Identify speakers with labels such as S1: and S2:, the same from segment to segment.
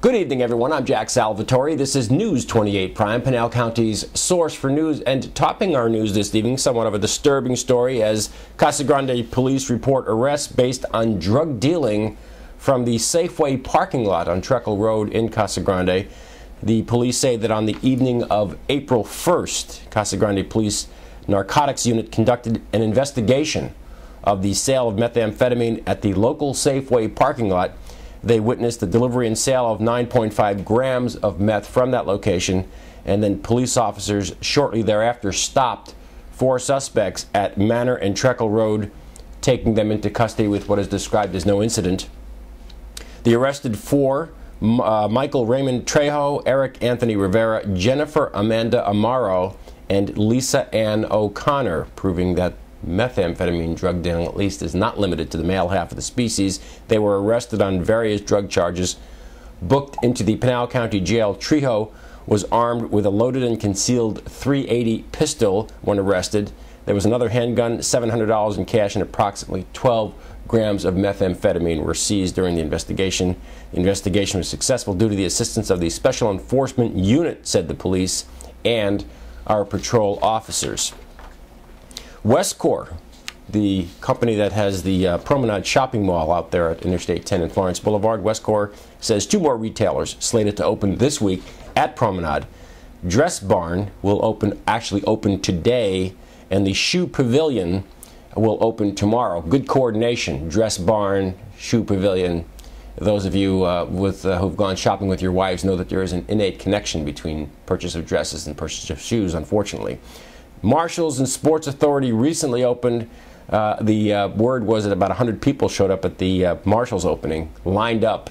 S1: Good evening, everyone. I'm Jack Salvatore. This is News 28 Prime, Pinal County's source for news. And topping our news this evening, somewhat of a disturbing story as Casa Grande police report arrests based on drug dealing from the Safeway parking lot on Treckle Road in Casa Grande. The police say that on the evening of April 1st, Casa Grande Police Narcotics Unit conducted an investigation of the sale of methamphetamine at the local Safeway parking lot. They witnessed the delivery and sale of 9.5 grams of meth from that location, and then police officers shortly thereafter stopped 4 suspects at Manor and Treckle Road, taking them into custody with what is described as no incident. The arrested 4, Michael Raymond Trejo, Eric Anthony Rivera, Jennifer Amanda Amaro, and Lisa Ann O'Connor, proving that methamphetamine drug dealing at least is not limited to the male half of the species. They were arrested on various drug charges, booked into the Pinal County Jail. Trejo was armed with a loaded and concealed .380 pistol when arrested. There was another handgun, $700 in cash, and approximately 12 grams of methamphetamine were seized during the investigation. The investigation was successful due to the assistance of the Special Enforcement Unit, said the police, and our patrol officers. Westcor, the company that has the Promenade shopping mall out there at Interstate 10 and Florence Boulevard, Westcor says 2 more retailers slated to open this week at Promenade. Dress Barn will actually open today, and the Shoe Pavilion will open tomorrow. Good coordination. Dress Barn, Shoe Pavilion. Those of you who've gone shopping with your wives know that there is an innate connection between purchase of dresses and purchase of shoes, unfortunately. Marshalls and Sports Authority recently opened. The word was that about 100 people showed up at the Marshalls opening, lined up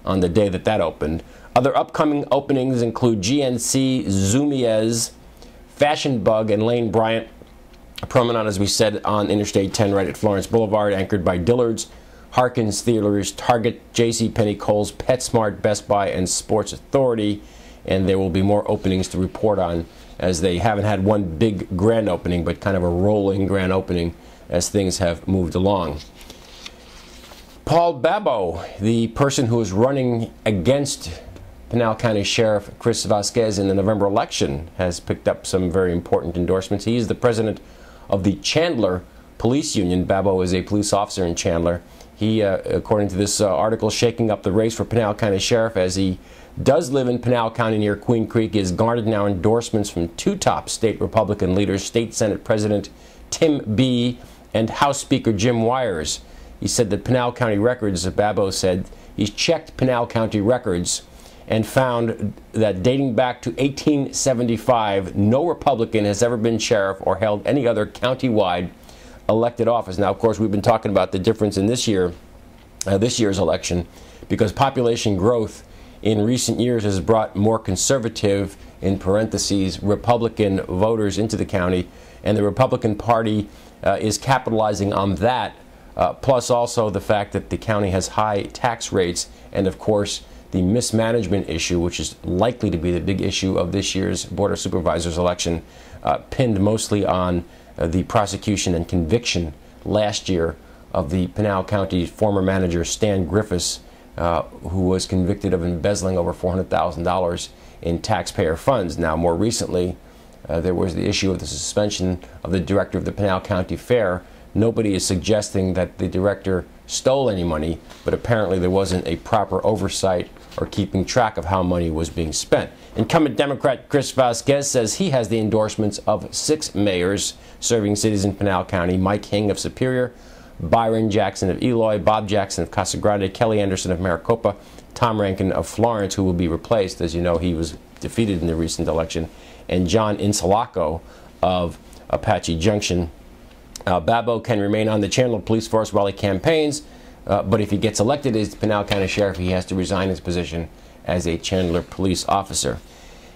S1: on the day that opened. Other upcoming openings include GNC, Zumiez, Fashion Bug, and Lane Bryant. A promenade, as we said, on Interstate 10 right at Florence Boulevard, anchored by Dillard's, Harkins Theaters, Target, JCPenney, Kohl's, PetSmart, Best Buy, and Sports Authority. And there will be more openings to report on, as they haven't had one big grand opening, but kind of a rolling grand opening as things have moved along. Paul Babbo, the person who is running against Pinal County Sheriff Chris Vasquez in the November election, has picked up some very important endorsements. He is the president of the Chandler Police Union. Babbo is a police officer in Chandler. He, according to this article, shaking up the race for Pinal County Sheriff, as he does live in Pinal County near Queen Creek. He has garnered now endorsements from 2 top state Republican leaders, State Senate President Tim Bee and House Speaker Jim Wires. He said that Pinal County records, Babbo said, he's checked Pinal County records and found that dating back to 1875, no Republican has ever been sheriff or held any other county-wide elected office. Now, of course, we've been talking about the difference in this year's election, because population growth in recent years has brought more conservative, in parentheses, Republican voters into the county, and the Republican Party is capitalizing on that, plus also the fact that the county has high tax rates, and of course the mismanagement issue, which is likely to be the big issue of this year's Board of Supervisors election, pinned mostly on the prosecution and conviction last year of the Pinal County former manager Stan Griffiths, who was convicted of embezzling over $400,000 in taxpayer funds. Now, more recently, there was the issue of the suspension of the director of the Pinal County Fair. Nobody is suggesting that the director stole any money, but apparently there wasn't a proper oversight or keeping track of how money was being spent. Incumbent Democrat Chris Vasquez says he has the endorsements of 6 mayors serving cities in Pinal County: Mike Hing of Superior, Byron Jackson of Eloy, Bob Jackson of Casa Grande, Kelly Anderson of Maricopa, Tom Rankin of Florence, who will be replaced. As you know, he was defeated in the recent election, and John Insalaco of Apache Junction. Babbo can remain on the Chandler Police Force while he campaigns, but if he gets elected as Pinal County Sheriff, he has to resign his position as a Chandler police officer.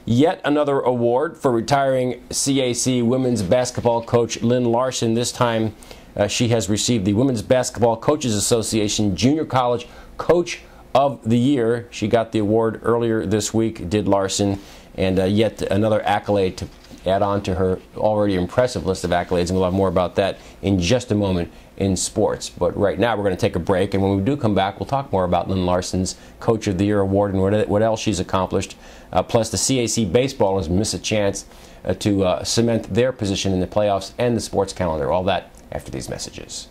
S1: Yet another award for retiring CAC women's basketball coach Lynn Larson. This time she has received the Women's Basketball Coaches Association Junior College Coach of the Year. She got the award earlier this week, did Larson, and yet another accolade to add on to her already impressive list of accolades, and we'll have more about that in just a moment in sports. But right now we're going to take a break, and when we do come back, we'll talk more about Lynn Larson's Coach of the Year award and what else she's accomplished. Plus, the CAC baseball has missed a chance to cement their position in the playoffs and the sports calendar. All that after these messages.